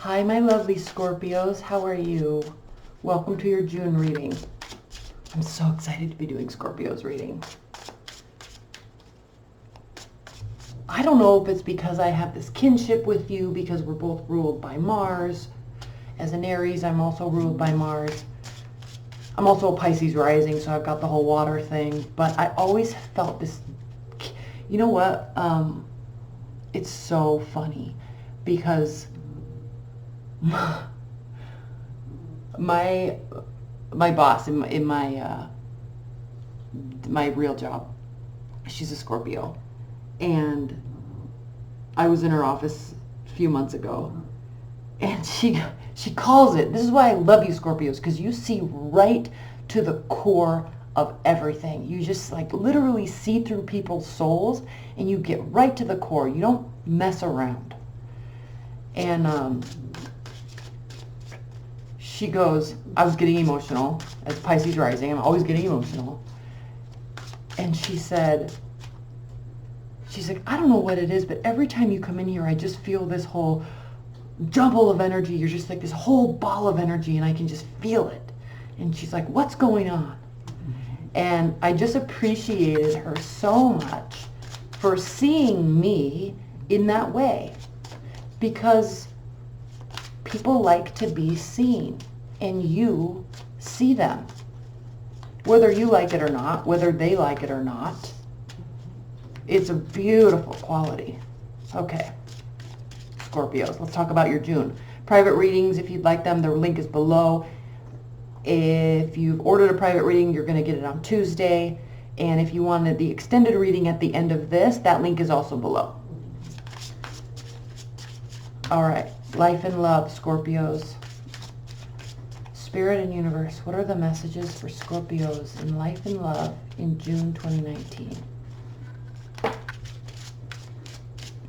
Hi, my lovely Scorpios. How are you? Welcome to your June reading. I'm so excited to be doing Scorpios reading. I don't know if it's because I have this kinship with you because we're both ruled by Mars. As an Aries, I'm also ruled by Mars. I'm also a Pisces rising, so I've got the whole water thing. But I always felt this, you know what? It's so funny because my boss in my real job, she's a Scorpio, and I was in her office a few months ago, and she calls it, this is why I love you Scorpios, because you see right to the core of everything. You just like literally see through people's souls and you get right to the core. You don't mess around. And she goes, I was getting emotional as Pisces rising. I'm always getting emotional. And she's like, I don't know what it is, but every time you come in here, I just feel this whole jumble of energy. You're just like this whole ball of energy, and I can just feel it. And she's like, what's going on? And I just appreciated her so much for seeing me in that way, because people like to be seen, and you see them. Whether you like it or not, whether they like it or not, it's a beautiful quality. Okay, Scorpios, let's talk about your June. Private readings, if you'd like them, the link is below. If you've ordered a private reading, you're going to get it on Tuesday. And if you wanted the extended reading at the end of this, that link is also below. All right, life and love, Scorpios. Spirit and universe, what are the messages for Scorpios in life and love in June 2019?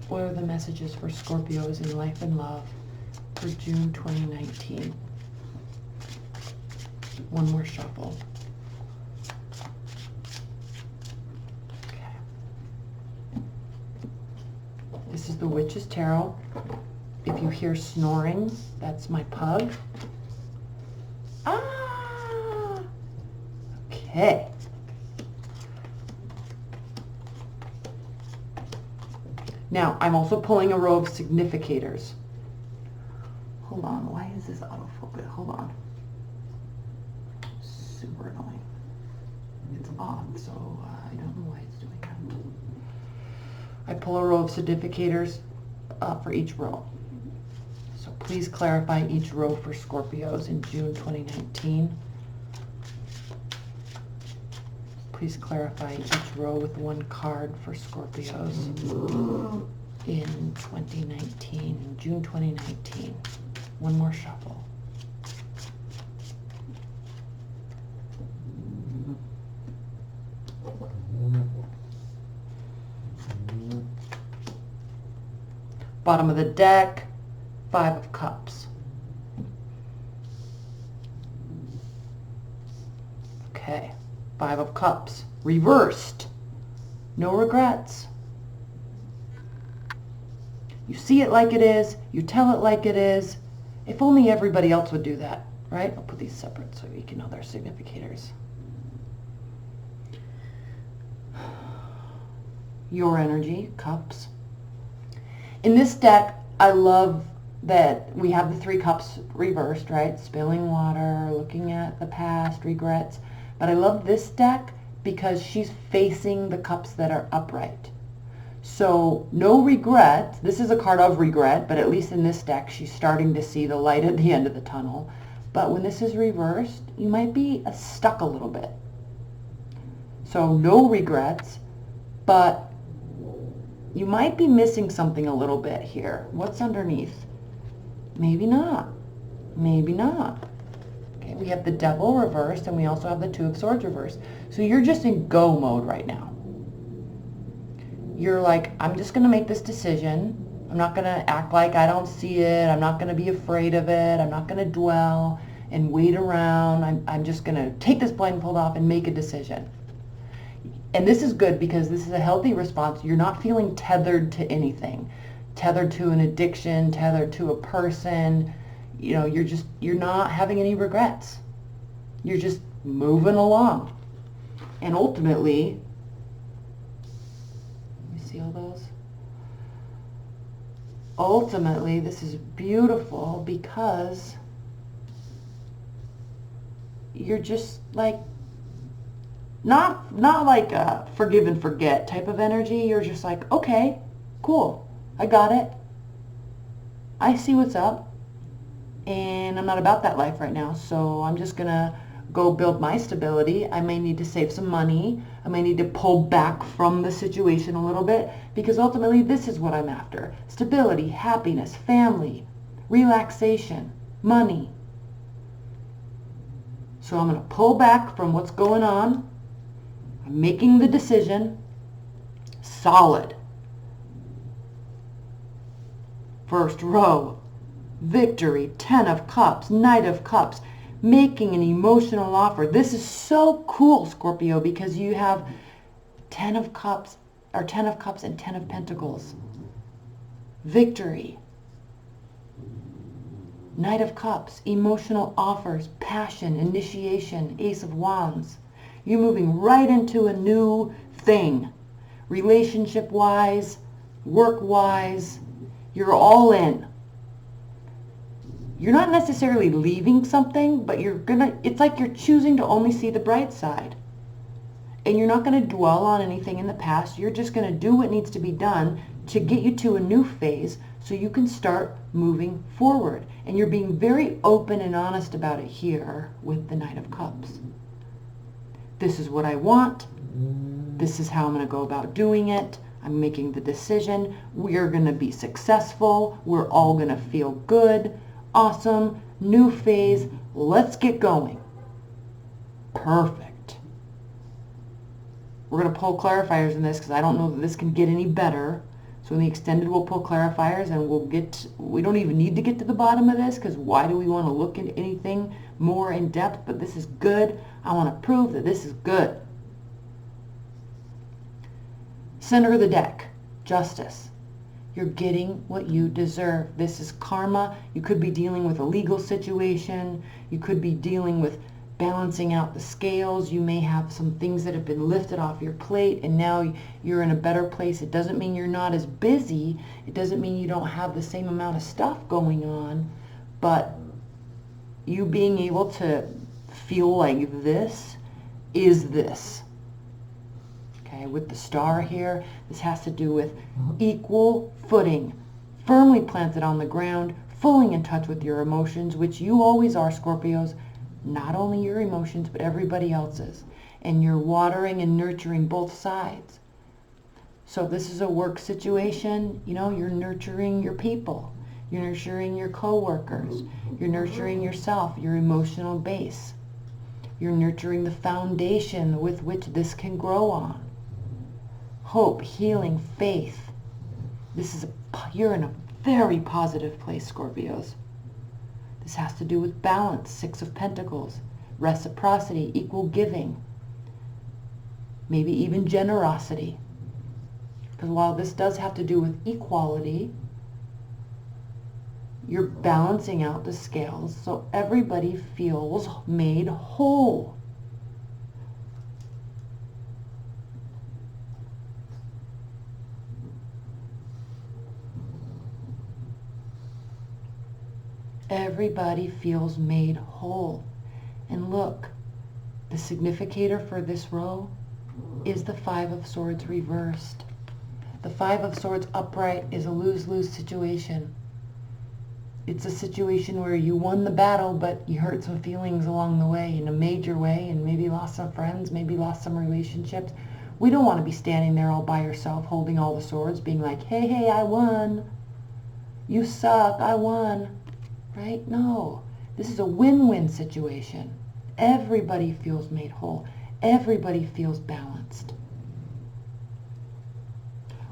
What are the messages for Scorpios in life and love for June 2019? One more shuffle. Okay. This is the Witch's Tarot. If you hear snoring, that's my pug. Ah! Okay. Now, I'm also pulling a row of significators. Hold on, why is this autofocus? Hold on. Super annoying. It's off, so I don't know why it's doing that. I pull a row of significators for each row. So please clarify each row for Scorpios in June 2019. Please clarify each row with one card for Scorpios in 2019, June 2019. One more shuffle. Bottom of the deck, 5 of Cups. Okay. 5 of Cups, reversed. No regrets. You see it like it is. You tell it like it is. If only everybody else would do that, right? I'll put these separate so you can know their significators. Your energy, Cups. In this deck, I love that we have the 3 cups reversed, right? Spilling water, looking at the past, regrets. But I love this deck because she's facing the cups that are upright. So no regret. This is a card of regret, but at least in this deck, she's starting to see the light at the end of the tunnel. But when this is reversed, you might be stuck a little bit. So no regrets, but you might be missing something a little bit here. What's underneath? Maybe not. Maybe not. We have the Devil reversed, and we also have the 2 of Swords reversed. So you're just in go mode right now. You're like, I'm just going to make this decision. I'm not going to act like I don't see it. I'm not going to be afraid of it. I'm not going to dwell and wait around. I'm just going to take this blindfold off and make a decision. And this is good because this is a healthy response. You're not feeling tethered to anything. tethered to an addiction, tethered to a person. You know, you're not having any regrets. You're just moving along. And ultimately, let me see all those. Ultimately, this is beautiful because you're just like, not like a forgive and forget type of energy. You're just like, okay, cool, I got it. I see what's up, and I'm not about that life right now, so I'm just gonna go build my stability. I may need to save some money. I may need to pull back from the situation a little bit, because ultimately this is what I'm after. Stability, happiness, family, relaxation, money. So I'm going to pull back from what's going on. I'm making the decision. Solid. First row. Victory. 10 of Cups. Knight of Cups. Making an emotional offer. This is so cool, Scorpio, because you have 10 of Cups, or 10 of Cups and 10 of Pentacles. Victory. Knight of Cups, emotional offers, passion, initiation, Ace of Wands. You're moving right into a new thing. Relationship-wise, work-wise, you're all in. You're not necessarily leaving something, but it's like you're choosing to only see the bright side. And you're not going to dwell on anything in the past. You're just going to do what needs to be done to get you to a new phase so you can start moving forward. And you're being very open and honest about it here with the Knight of Cups. This is what I want. This is how I'm going to go about doing it. I'm making the decision. We're going to be successful. We're all going to feel good. Awesome. New phase. Let's get going. Perfect. We're going to pull clarifiers in this because I don't know that this can get any better. So in the extended, we'll pull clarifiers, and we don't even need to get to the bottom of this, because why do we want to look into anything more in depth? But this is good. I want to prove that this is good. Center of the deck, Justice. You're getting what you deserve. This is karma. You could be dealing with a legal situation. You could be dealing with balancing out the scales. You may have some things that have been lifted off your plate, and now you're in a better place. It doesn't mean you're not as busy. It doesn't mean you don't have the same amount of stuff going on, but you being able to feel like this is this. Okay, with the star here, this has to do with equal footing, firmly planted on the ground, fully in touch with your emotions, which you always are, Scorpios. Not only your emotions, but everybody else's. And you're watering and nurturing both sides. So if this is a work situation, you're nurturing your people. You're nurturing your coworkers. You're nurturing yourself, your emotional base. You're nurturing the foundation with which this can grow on. Hope, healing, faith. You're in a very positive place, Scorpios. This has to do with balance, 6 of Pentacles, reciprocity, equal giving, maybe even generosity. Because while this does have to do with equality, you're balancing out the scales so everybody feels made whole. Everybody feels made whole. And look, the significator for this row is the 5 of Swords reversed. The 5 of Swords upright is a lose-lose situation. It's a situation where you won the battle, but you hurt some feelings along the way in a major way, and maybe lost some friends, maybe lost some relationships. We don't want to be standing there all by yourself holding all the swords, being like, hey, I won. You suck, I won. Right? No. This is a win-win situation. Everybody feels made whole. Everybody feels balanced.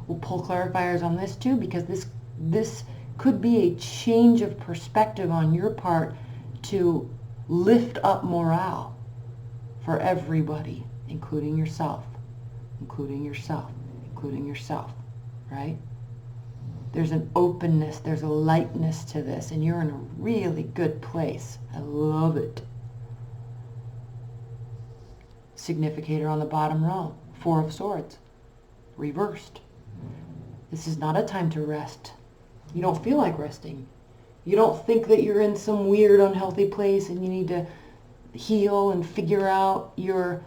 We'll pull clarifiers on this too, because this could be a change of perspective on your part to lift up morale for everybody, including yourself, including yourself, including yourself, right? There's an openness, there's a lightness to this, and you're in a really good place. I love it. Significator on the bottom row, Four of Swords, reversed. This is not a time to rest. You don't feel like resting. You don't think that you're in some weird, unhealthy place and you need to heal and figure out your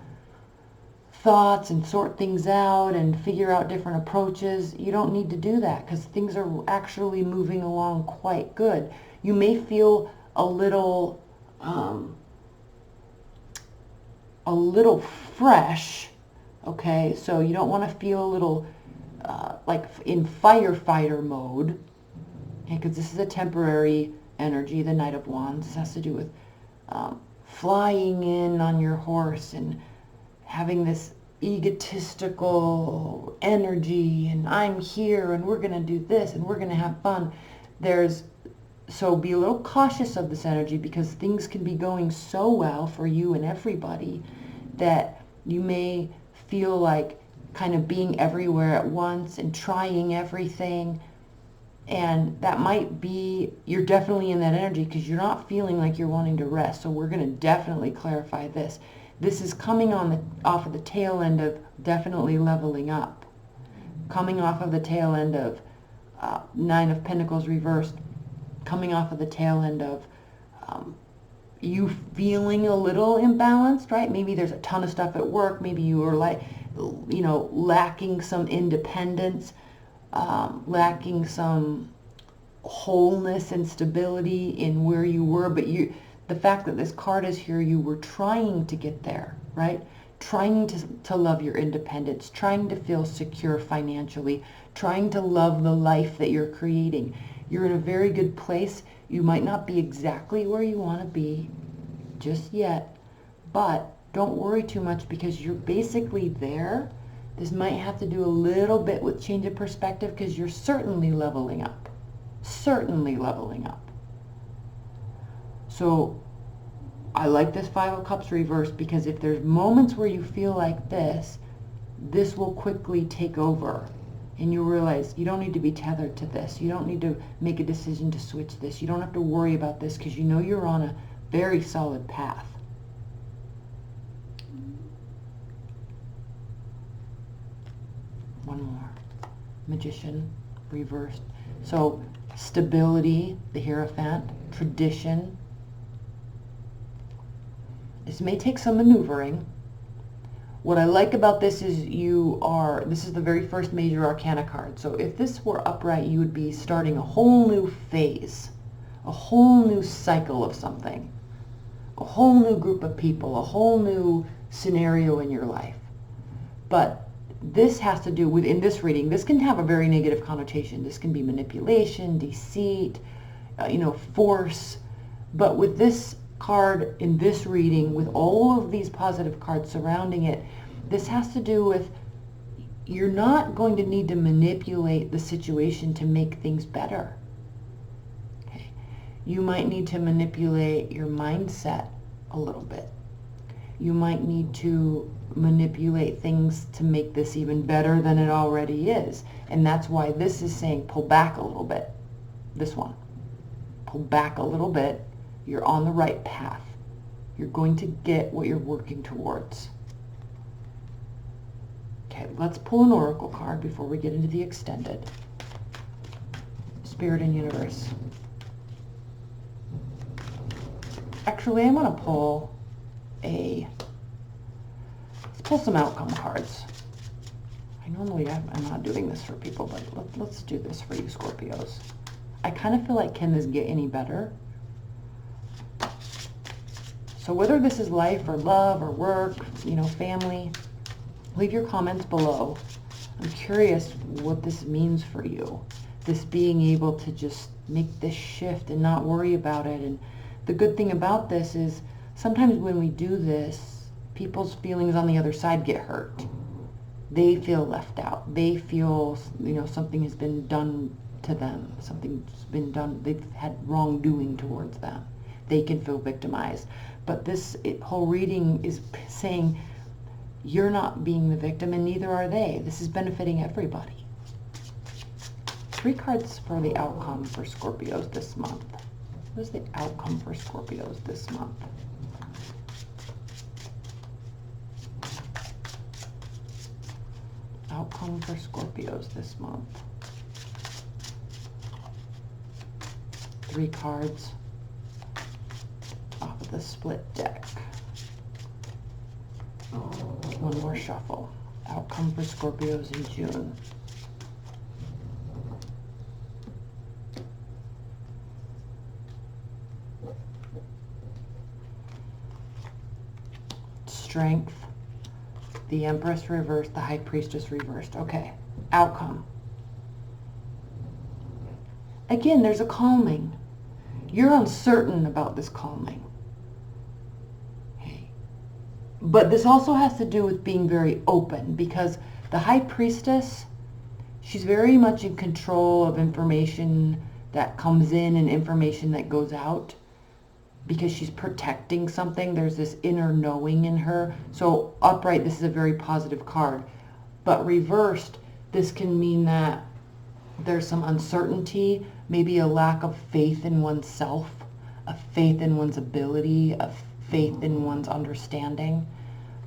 thoughts and sort things out and figure out different approaches. You don't need to do that because things are actually moving along quite good. You may feel a little fresh, okay? So you don't want to feel a little like in firefighter mode, because this is a temporary energy, the Knight of Wands. This has to do with flying in on your horse and having this egotistical energy, and I'm here and we're going to do this and we're going to have fun. So be a little cautious of this energy, because things can be going so well for you and everybody that you may feel like kind of being everywhere at once and trying everything. And that might be, you're definitely in that energy because you're not feeling like you're wanting to rest. So we're going to definitely clarify this. This is coming off of the tail end of definitely leveling up. Coming off of the tail end of Nine of Pentacles reversed. Coming off of the tail end of you feeling a little imbalanced, right? Maybe there's a ton of stuff at work. Maybe you are like, lacking some independence, lacking some wholeness and stability in where you were. But the fact that this card is here, you were trying to get there, right? Trying to love your independence, trying to feel secure financially, trying to love the life that you're creating. You're in a very good place. You might not be exactly where you want to be just yet, but don't worry too much because you're basically there. This might have to do a little bit with change of perspective because you're certainly leveling up. Certainly leveling up. So I like this Five of Cups reversed because if there's moments where you feel like this will quickly take over. And you realize you don't need to be tethered to this. You don't need to make a decision to switch this. You don't have to worry about this because you know you're on a very solid path. One more. Magician, reversed. So stability, the Hierophant, tradition. This may take some maneuvering. What I like about this is this is the very first major arcana card. So if this were upright, you would be starting a whole new phase, a whole new cycle of something, a whole new group of people, a whole new scenario in your life. But this has to do with, in this reading, this can have a very negative connotation. This can be manipulation, deceit, force. But with this card in this reading, with all of these positive cards surrounding it, this has to do with you're not going to need to manipulate the situation to make things better. Okay. You might need to manipulate your mindset a little bit. You might need to manipulate things to make this even better than it already is. And that's why this is saying pull back a little bit. This one. Pull back a little bit. You're on the right path. You're going to get what you're working towards. Okay, let's pull an oracle card before we get into the extended. Spirit and Universe. Actually, I want to pull let's pull some outcome cards. I'm not doing this for people, but let's do this for you, Scorpios. I kind of feel like, can this get any better? So whether this is life or love or work, family, leave your comments below. I'm curious what this means for you. This being able to just make this shift and not worry about it. And the good thing about this is sometimes when we do this, people's feelings on the other side get hurt. They feel left out. They feel, something has been done to them. Something's been done. They've had wrongdoing towards them. They can feel victimized. But this whole reading is saying you're not being the victim and neither are they. This is benefiting everybody. 3 cards for the outcome for Scorpios this month. What is the outcome for Scorpios this month? Outcome for Scorpios this month. 3 cards off of the split deck. One more shuffle. Outcome for Scorpios in June. Strength, the Empress reversed, the High Priestess reversed. Okay, outcome. Again, there's a calming. You're uncertain about this calming. Okay. But this also has to do with being very open, because the High Priestess, she's very much in control of information that comes in and information that goes out, because she's protecting something. There's this inner knowing in her. So upright, this is a very positive card. But reversed, this can mean that there's some uncertainty, maybe a lack of faith in oneself, a faith in one's ability, a faith in one's understanding.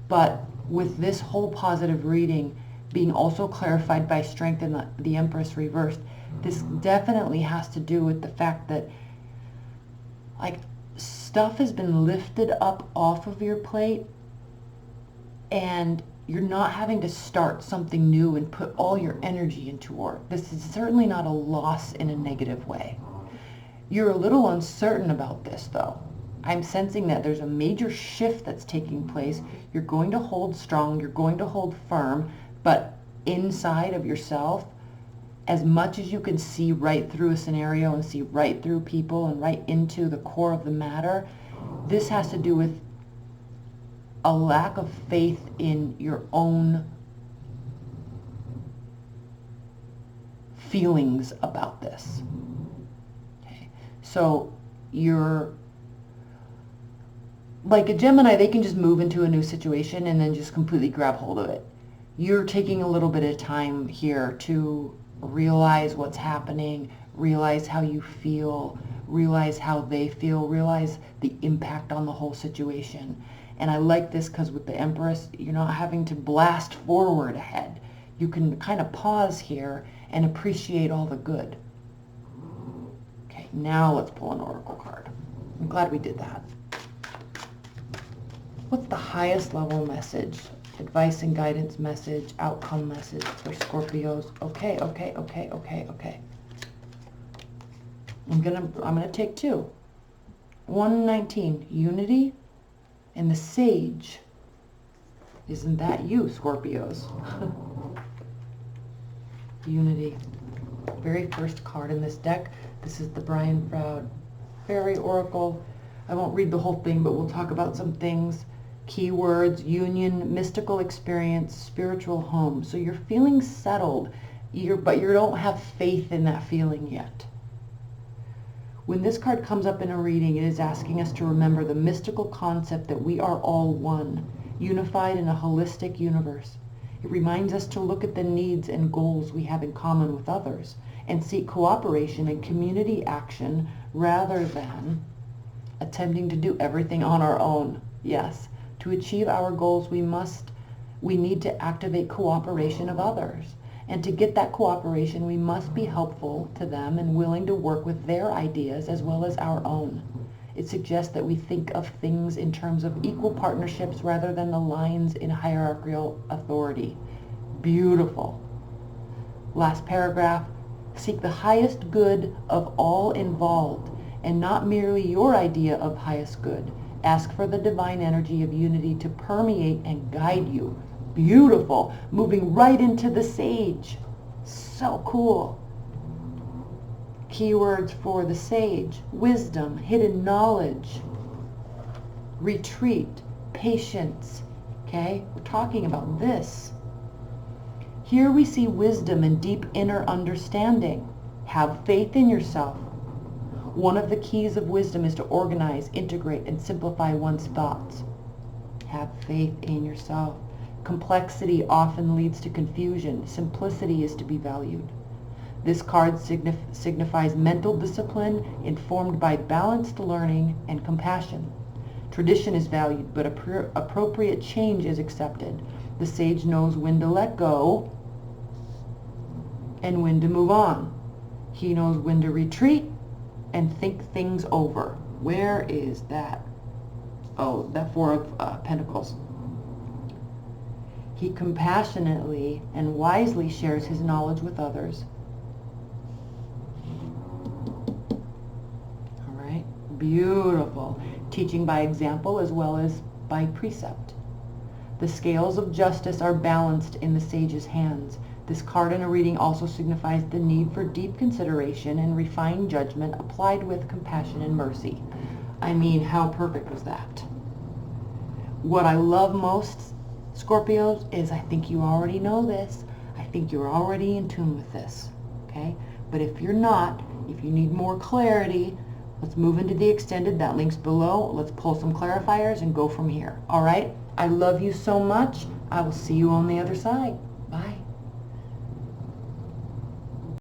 But with this whole positive reading being also clarified by strength in the Empress reversed, this definitely has to do with the fact that, like, stuff has been lifted up off of your plate, and you're not having to start something new and put all your energy into work. This is certainly not a loss in a negative way. You're a little uncertain about this, though. I'm sensing that there's a major shift that's taking place. You're going to hold strong, you're going to hold firm, but inside of yourself, as much as you can see right through a scenario and see right through people and right into the core of the matter, this has to do with a lack of faith in your own feelings about this. Okay. So you're like a Gemini, they can just move into a new situation and then just completely grab hold of it. You're taking a little bit of time here to realize what's happening, realize how you feel, realize how they feel, realize the impact on the whole situation. And I like this because with the Empress, you're not having to blast forward ahead. You can kind of pause here and appreciate all the good. Okay, now let's pull an Oracle card. I'm glad we did that. What's the highest level message? Advice and guidance message, outcome message for Scorpios. Okay. I'm gonna take 2. 119, unity, and the Sage. Isn't that you, Scorpios? Unity. Very first card in this deck. This is the Brian Froud Fairy Oracle. I won't read the whole thing, but we'll talk about some things. Keywords: union, mystical experience, spiritual home. So you're feeling settled, but you don't have faith in that feeling yet. When this card comes up in a reading, it is asking us to remember the mystical concept that we are all one, unified in a holistic universe. It reminds us to look at the needs and goals we have in common with others and seek cooperation and community action rather than attempting to do everything on our own. Yes. To achieve our goals, we need to activate cooperation of others. And to get that cooperation, we must be helpful to them and willing to work with their ideas as well as our own. It suggests that we think of things in terms of equal partnerships rather than the lines in hierarchical authority. Beautiful. Last paragraph. Seek the highest good of all involved and not merely your idea of highest good. Ask for the divine energy of unity to permeate and guide you. Beautiful. Moving right into the Sage. So cool. Keywords for the Sage: wisdom, hidden knowledge, retreat, patience. Okay, we're talking about this. Here we see wisdom and deep inner understanding. Have faith in yourself. One of the keys of wisdom is to organize, integrate, and simplify one's thoughts. Have faith in yourself. Complexity often leads to confusion. Simplicity is to be valued. This card signifies mental discipline informed by balanced learning and compassion. Tradition is valued, but appropriate change is accepted. The sage knows when to let go and when to move on. He knows when to retreat and think things over. Where is that? Oh, that Four of Pentacles. He compassionately and wisely shares his knowledge with others. All right, beautiful. Teaching by example as well as by precept. The scales of justice are balanced in the sage's hands. This card in a reading also signifies the need for deep consideration and refined judgment applied with compassion and mercy. I mean, how perfect was that? What I love most, Scorpios, is I think you already know this. I think you're already in tune with this, okay? But if you're not, if you need more clarity, let's move into the extended. That link's below. Let's pull some clarifiers and go from here, all right? I love you so much. I will see you on the other side.